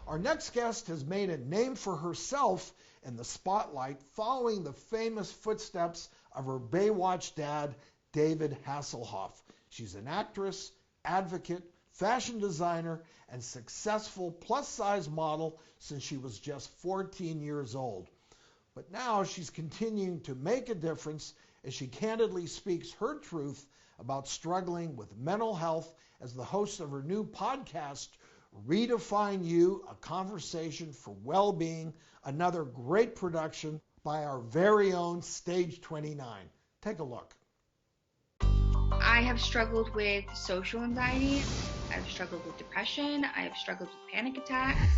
Our next guest has made a name for herself in the spotlight following the famous footsteps of her Baywatch dad, David Hasselhoff. She's an actress, advocate, fashion designer, and successful plus-size model since she was just 14 years old. But now she's continuing to make a difference as she candidly speaks her truth about struggling with mental health as the host of her new podcast, Redefine You, a conversation for well-being, another great production by our very own Stage 29. Take a look. I have struggled with social anxiety. I've struggled with depression. I have struggled with panic attacks.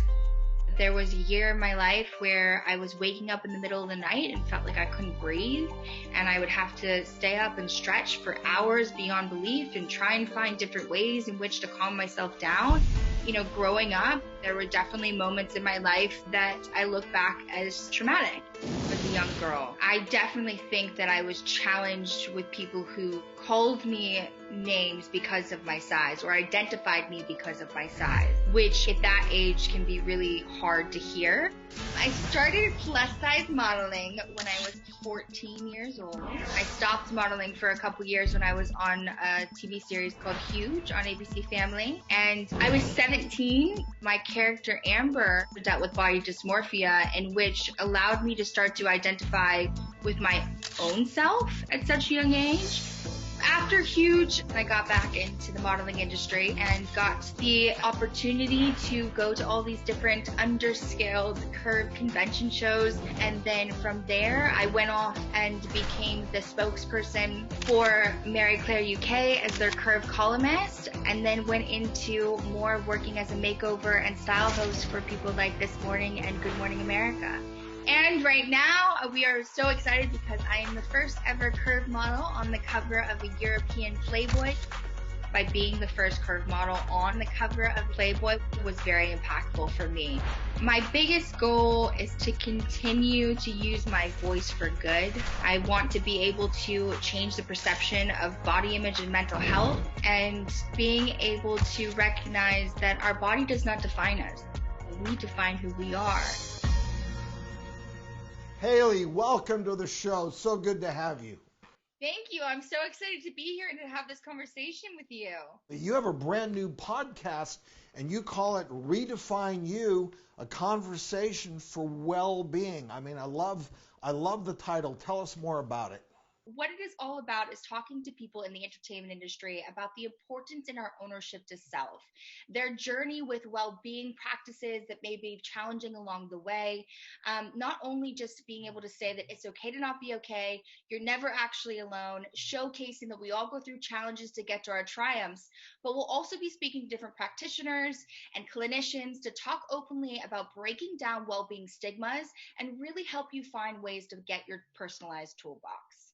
There was a year in my life where I was waking up in the middle of the night and felt like I couldn't breathe, and I would have to stay up and stretch for hours beyond belief and try and find different ways in which to calm myself down. You know, growing up, there were definitely moments in my life that I look back as traumatic as a young girl. I definitely think that I was challenged with people who called me names because of my size or identified me because of my size, which at that age can be really hard to hear. I started plus size modeling when I was 14 years old. I stopped modeling for a couple years when I was on a TV series called Huge on ABC Family, and I was 17. My character Amber dealt with body dysmorphia, in which allowed me to start to identify with my own self at such a young age. After Huge, I got back into the modeling industry and got the opportunity to go to all these different underscaled curve convention shows. And then from there, I went off and became the spokesperson for Mary Claire UK as their curve columnist, and then went into more working as a makeover and style host for people like This Morning and Good Morning America. And right now, we are so excited because I am the first ever curve model on the cover of a European Playboy. By being the first curve model on the cover of Playboy was very impactful for me. My biggest goal is to continue to use my voice for good. I want to be able to change the perception of body image and mental health, and being able to recognize that our body does not define us. We define who we are. Haley, welcome to the show. So good to have you. Thank you. I'm so excited to be here and to have this conversation with you. You have a brand new podcast, and you call it Redefine You, a conversation for well-being. I mean, I love the title. Tell us more about it. What it is all about is talking to people in the entertainment industry about the importance in our ownership to self, their journey with well-being practices that may be challenging along the way. Not only just being able to say that it's okay to not be okay, you're never actually alone, showcasing that we all go through challenges to get to our triumphs, but we'll also be speaking to different practitioners and clinicians to talk openly about breaking down well-being stigmas and really help you find ways to get your personalized toolbox.